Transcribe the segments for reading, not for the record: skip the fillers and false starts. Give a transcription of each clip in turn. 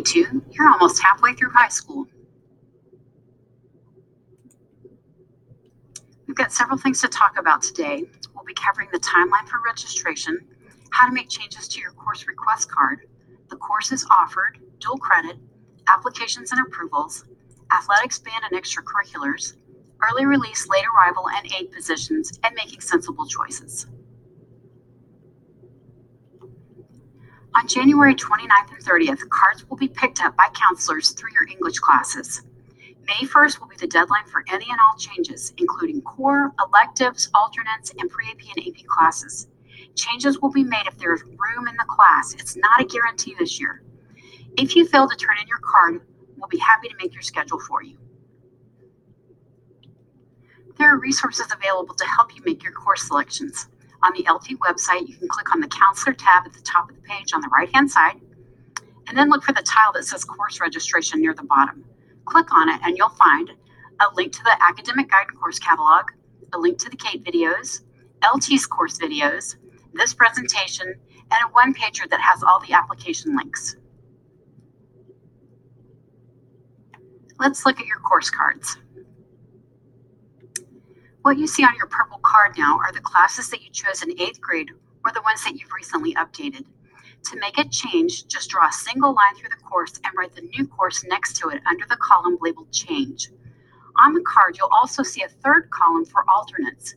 2022, you're almost halfway through high school. We've got several things to talk about today. We'll be covering the timeline for registration, how to make changes to your course request card, the courses offered, dual credit, applications and approvals, athletics, band, and extracurriculars, early release, late arrival, and aide positions, and making sensible choices. On January 29th and 30th, cards will be picked up by counselors through your English classes. May 1st will be the deadline for any and all changes, including core, electives, alternates, and pre-AP and AP classes. Changes will be made if there is room in the class. It's not a guarantee this year. If you fail to turn in your card, we'll be happy to make your schedule for you. There are resources available to help you make your course selections. On the LT website, you can click on the Counselor tab at the top of the page on the right-hand side, and then look for the tile that says Course Registration near the bottom. Click on it, and you'll find a link to the Academic Guide and Course Catalog, a link to the Kate videos, LT's course videos, this presentation, and a one-pager that has all the application links. Let's look at your course cards. What you see on your purple card now are the classes that you chose in 8th grade or the ones that you've recently updated. To make a change, just draw a single line through the course and write the new course next to it under the column labeled Change. On the card, you'll also see a third column for alternates.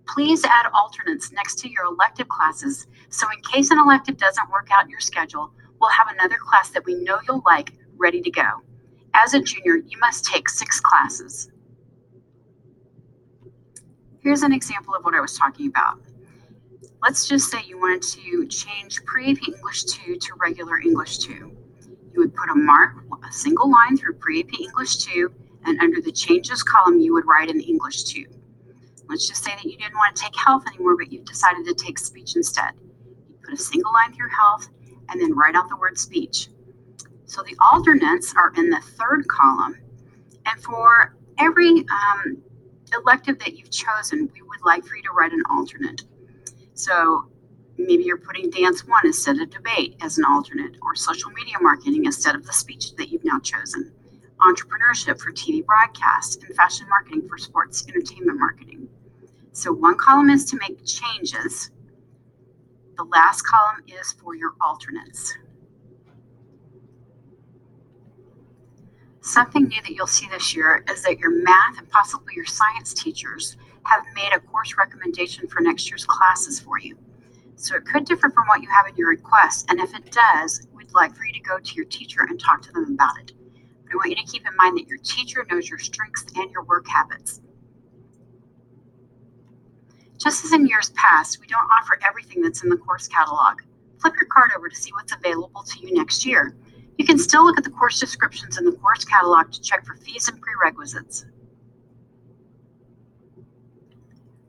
Please add alternates next to your elective classes, so in case an elective doesn't work out in your schedule, we'll have another class that we know you'll like ready to go. As a junior, you must take 6 classes. Here's an example of what I was talking about. Let's just say you wanted to change Pre-AP English 2 to regular English 2. You would put a single line through Pre-AP English 2, and under the Changes column, you would write in English 2. Let's just say that you didn't want to take health anymore, but you decided to take speech instead. You put a single line through health, and then write out the word speech. So the alternates are in the third column, and for every elective that you've chosen, we would like for you to write an alternate. So maybe you're putting Dance 1 instead of Debate as an alternate, or Social Media Marketing instead of the speech that you've now chosen, Entrepreneurship for TV broadcast, and Fashion Marketing for sports entertainment marketing. So one column is to make changes. The last column is for your alternates. Something new that you'll see this year is that your math and possibly your science teachers have made a course recommendation for next year's classes for you. So it could differ from what you have in your request, and if it does, we'd like for you to go to your teacher and talk to them about it. But I want you to keep in mind that your teacher knows your strengths and your work habits. Just as in years past, we don't offer everything that's in the course catalog. Flip your card over to see what's available to you next year. You can still look at the course descriptions in the course catalog to check for fees and prerequisites.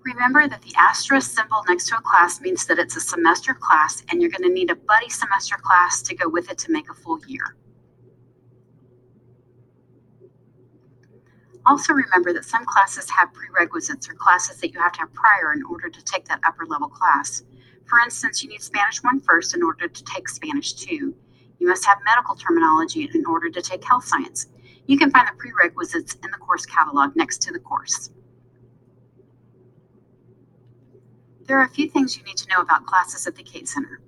Remember that the asterisk symbol next to a class means that it's a semester class, and you're going to need a buddy semester class to go with it to make a full year. Also remember that some classes have prerequisites, or classes that you have to have prior in order to take that upper level class. For instance, you need Spanish 1 first in order to take Spanish 2. You must have medical terminology in order to take health science. You can find the prerequisites in the course catalog next to the course. There are a few things you need to know about classes at the Kate Center.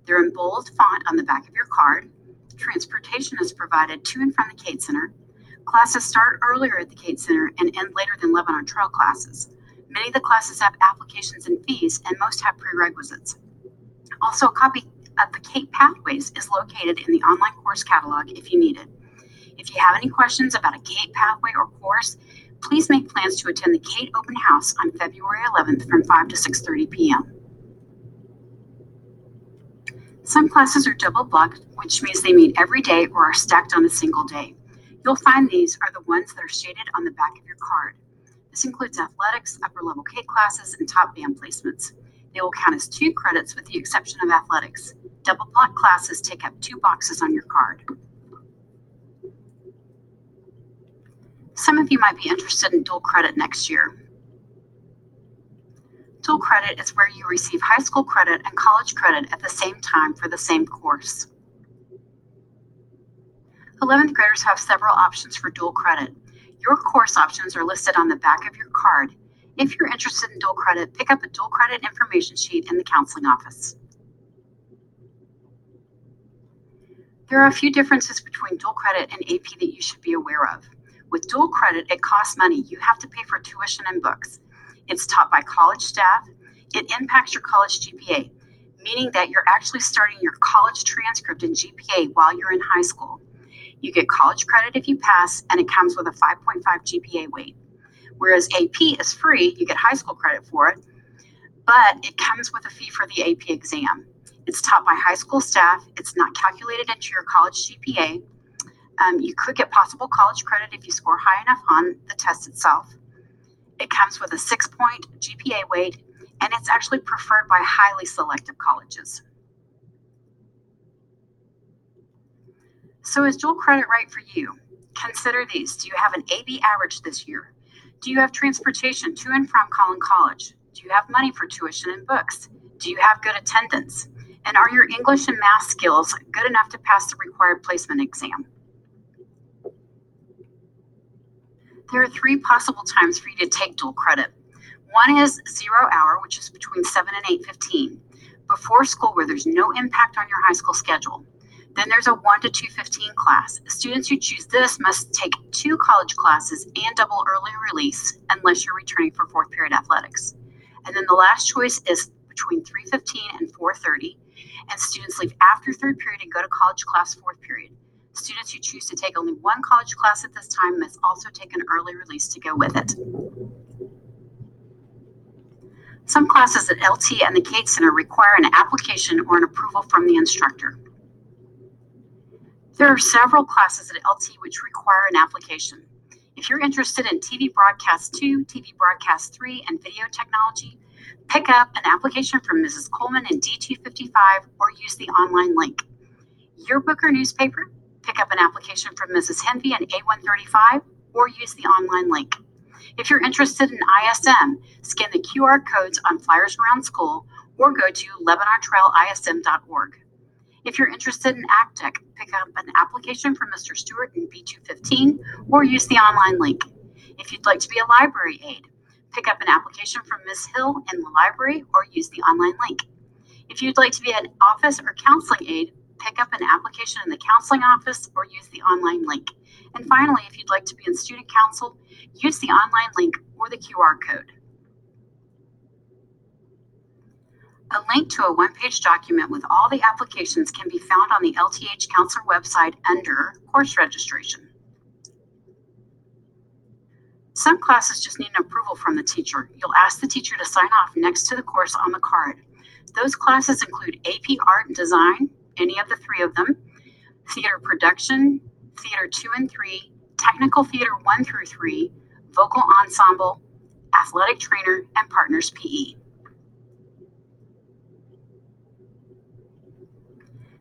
They're in bold font on the back of your card. Transportation is provided to and from the Kate Center. Classes start earlier at the Kate Center and end later than Lebanon Trail classes. Many of the classes have applications and fees, and most have prerequisites. Also, a copy of the Kate Pathways is located in the online course catalog if you need it. If you have any questions about a Kate pathway or course, please make plans to attend the Kate Open House on February 11th from 5 to 6:30 p.m. Some classes are double blocked, which means they meet every day or are stacked on a single day. You'll find these are the ones that are shaded on the back of your card. This includes athletics, upper level Kate classes, and top band placements. They will count as 2 credits with the exception of athletics. Double block classes take up 2 boxes on your card. Some of you might be interested in dual credit next year. Dual credit is where you receive high school credit and college credit at the same time for the same course. 11th graders have several options for dual credit. Your course options are listed on the back of your card. If you're interested in dual credit, pick up a dual credit information sheet in the counseling office. There are a few differences between dual credit and AP that you should be aware of. With dual credit, it costs money. You have to pay for tuition and books. It's taught by college staff. It impacts your college GPA, meaning that you're actually starting your college transcript in GPA while you're in high school. You get college credit if you pass, and it comes with a 5.5 GPA weight. Whereas AP is free, you get high school credit for it, but it comes with a fee for the AP exam. It's taught by high school staff. It's not calculated into your college GPA. You could get possible college credit if you score high enough on the test itself. It comes with a 6-point GPA weight, and it's actually preferred by highly selective colleges. So is dual credit right for you? Consider these. Do you have an AB average this year? Do you have transportation to and from Collin College? Do you have money for tuition and books? Do you have good attendance? And are your English and math skills good enough to pass the required placement exam? There are 3 possible times for you to take dual credit. One is 0 hour, which is between 7 and 8:15, before school where there's no impact on your high school schedule. Then there's a 1 to 2:15 class. Students who choose this must take 2 college classes and double early release unless you're returning for 4th period athletics. And then the last choice is between 3:15 and 4:30, and students leave after 3rd period and go to college class 4th period. Students who choose to take only 1 college class at this time must also take an early release to go with it. Some classes at LT and the Kate Center require an application or an approval from the instructor. There are several classes at LT which require an application. If you're interested in TV Broadcast 2, TV Broadcast 3, and video technology, pick up an application from Mrs. Coleman in D255 or use the online link. Yearbook or newspaper, pick up an application from Mrs. Henvey in A135 or use the online link. If you're interested in ISM, scan the QR codes on flyers around school or go to LebanonTrailISM.org. If you're interested in ACTEC, pick up an application from Mr. Stewart in B215 or use the online link. If you'd like to be a library aide, pick up an application from Ms. Hill in the library or use the online link. If you'd like to be an office or counseling aide, pick up an application in the counseling office or use the online link. And finally, if you'd like to be in student council, use the online link or the QR code. A link to a one-page document with all the applications can be found on the LTH Counselor website under Course Registration. Some classes just need an approval from the teacher. You'll ask the teacher to sign off next to the course on the card. Those classes include AP Art and Design, any of the 3 of them, Theater Production, Theater 2 and 3, Technical Theater 1 through 3, Vocal Ensemble, Athletic Trainer, and Partners PE.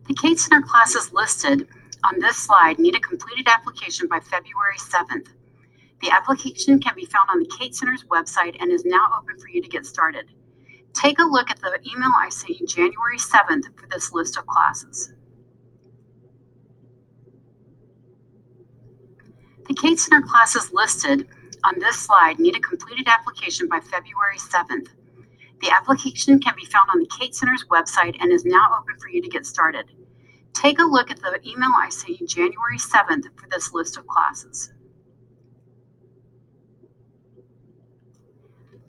The Kate Center classes listed on this slide need a completed application by February 7th. The application can be found on the Kate Center's website and is now open for you to get started. Take a look at the email I sent you January 7th for this list of classes. The Kate Center classes listed on this slide need a completed application by February 7th. The application can be found on the Kate Center's website and is now open for you to get started. Take a look at the email I sent you January 7th for this list of classes.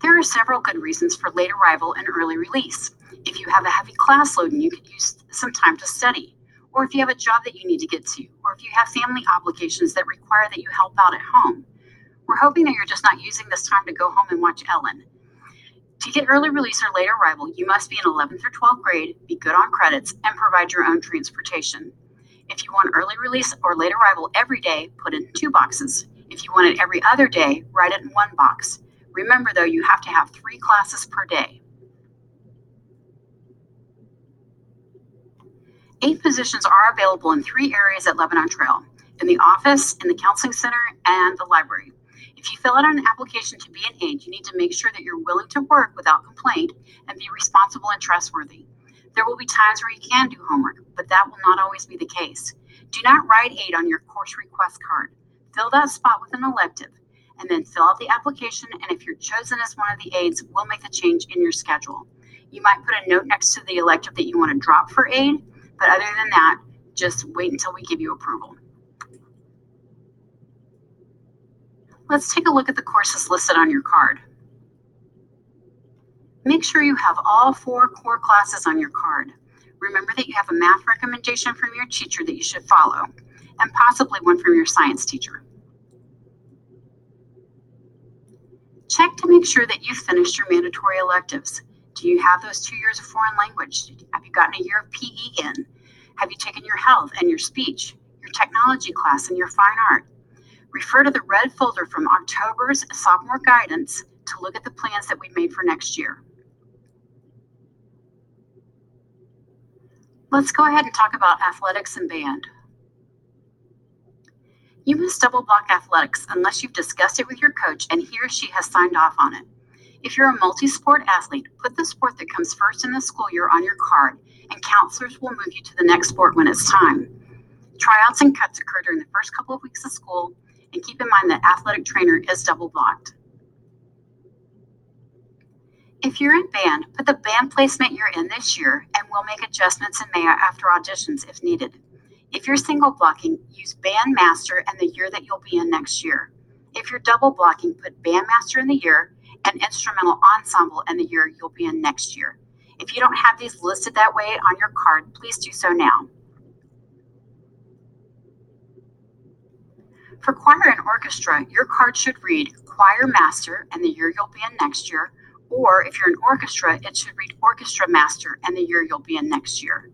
There are several good reasons for late arrival and early release. If you have a heavy class load and you could use some time to study, or if you have a job that you need to get to, or if you have family obligations that require that you help out at home. We're hoping that you're just not using this time to go home and watch Ellen. To get early release or late arrival, you must be in 11th or 12th grade, be good on credits, and provide your own transportation. If you want early release or late arrival every day, put it in 2 boxes. If you want it every other day, write it in 1 box. Remember, though, you have to have 3 classes per day. 8 positions are available in 3 areas at Lebanon Trail: in the office, in the counseling center, and the library. If you fill out an application to be an aide, you need to make sure that you're willing to work without complaint and be responsible and trustworthy. There will be times where you can do homework, but that will not always be the case. Do not write Aide on your course request card. Fill that spot with an elective, and then fill out the application, and if you're chosen as one of the aides, we'll make the change in your schedule. You might put a note next to the elective that you want to drop for Aide, but other than that, just wait until we give you approval. Let's take a look at the courses listed on your card. Make sure you have all 4 core classes on your card. Remember that you have a math recommendation from your teacher that you should follow, and possibly one from your science teacher. Check to make sure that you've finished your mandatory electives. Do you have those 2 years of foreign language? Have you gotten a year of PE in? Have you taken your health and your speech, your technology class, and your fine art? Refer to the red folder from October's sophomore guidance to look at the plans that we made for next year. Let's go ahead and talk about athletics and band. You must double block athletics unless you've discussed it with your coach and he or she has signed off on it. If you're a multi-sport athlete, put the sport that comes first in the school year on your card, and counselors will move you to the next sport when it's time. Tryouts and cuts occur during the first couple of weeks of school, and keep in mind that athletic trainer is double blocked. If you're in band, put the band placement you're in this year, and we'll make adjustments in May after auditions if needed. If you're single blocking, use band master and the year that you'll be in next year. If you're double blocking, put band master in the year and instrumental ensemble in the year you'll be in next year. If you don't have these listed that way on your card, please do so now. For choir and orchestra, your card should read choir master and the year you'll be in next year, or if you're in orchestra, it should read orchestra master and the year you'll be in next year.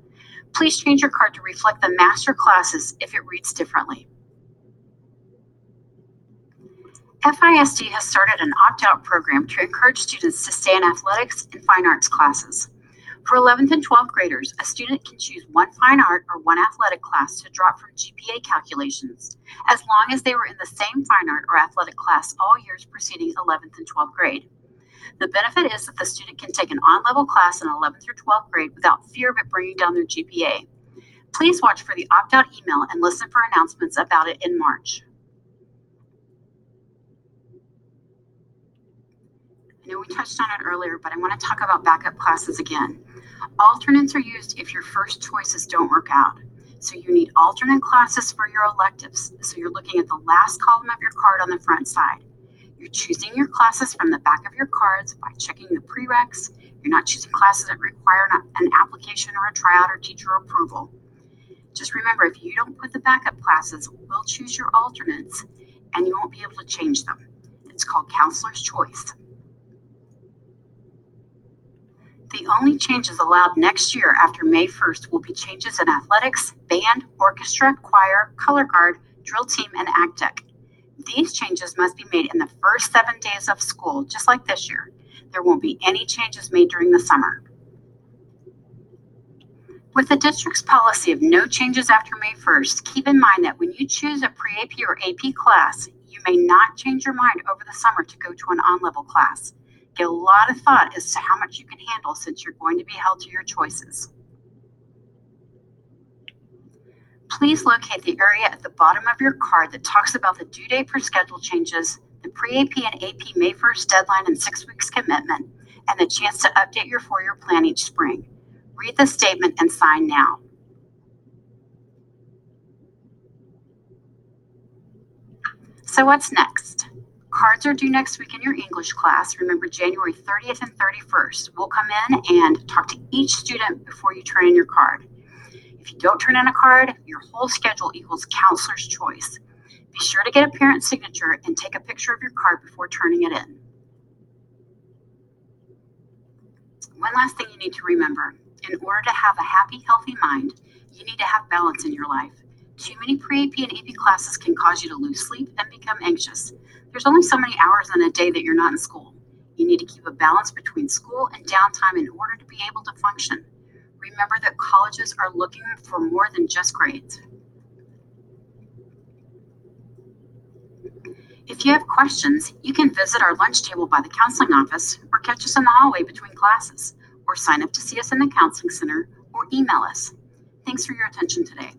Please change your card to reflect the master classes if it reads differently. FISD has started an opt-out program to encourage students to stay in athletics and fine arts classes. For 11th and 12th graders, a student can choose one fine art or one athletic class to drop from GPA calculations, as long as they were in the same fine art or athletic class all years preceding 11th and 12th grade. The benefit is that the student can take an on-level class in 11th or 12th grade without fear of it bringing down their GPA. Please watch for the opt-out email and listen for announcements about it in March. I know we touched on it earlier, but I want to talk about backup classes again. Alternates are used if your first choices don't work out. So you need alternate classes for your electives. So you're looking at the last column of your card on the front side. You're choosing your classes from the back of your cards by checking the prereqs. You're not choosing classes that require an application or a tryout or teacher approval. Just remember, if you don't put the backup classes, we'll choose your alternates and you won't be able to change them. It's called counselor's choice. The only changes allowed next year after May 1st will be changes in athletics, band, orchestra, choir, color guard, drill team, and ag tech. These changes must be made in the first 7 days of school, just like this year. There won't be any changes made during the summer. With the district's policy of no changes after May 1st, keep in mind that when you choose a pre-AP or AP class, you may not change your mind over the summer to go to an on-level class. Give a lot of thought as to how much you can handle since you're going to be held to your choices. Please locate the area at the bottom of your card that talks about the due date for schedule changes, the pre-AP and AP May 1st deadline and 6 weeks commitment, and the chance to update your 4-year plan each spring. Read the statement and sign now. So what's next? Cards are due next week in your English class. Remember, January 30th and 31st. We'll come in and talk to each student before you turn in your card. If you don't turn in a card, your whole schedule equals counselor's choice. Be sure to get a parent signature and take a picture of your card before turning it in. One last thing you need to remember. In order to have a happy, healthy mind, you need to have balance in your life. Too many pre-AP and AP classes can cause you to lose sleep and become anxious. There's only so many hours in a day that you're not in school. You need to keep a balance between school and downtime in order to be able to function. Remember that colleges are looking for more than just grades. If you have questions, you can visit our lunch table by the counseling office or catch us in the hallway between classes, or sign up to see us in the counseling center or email us. Thanks for your attention today.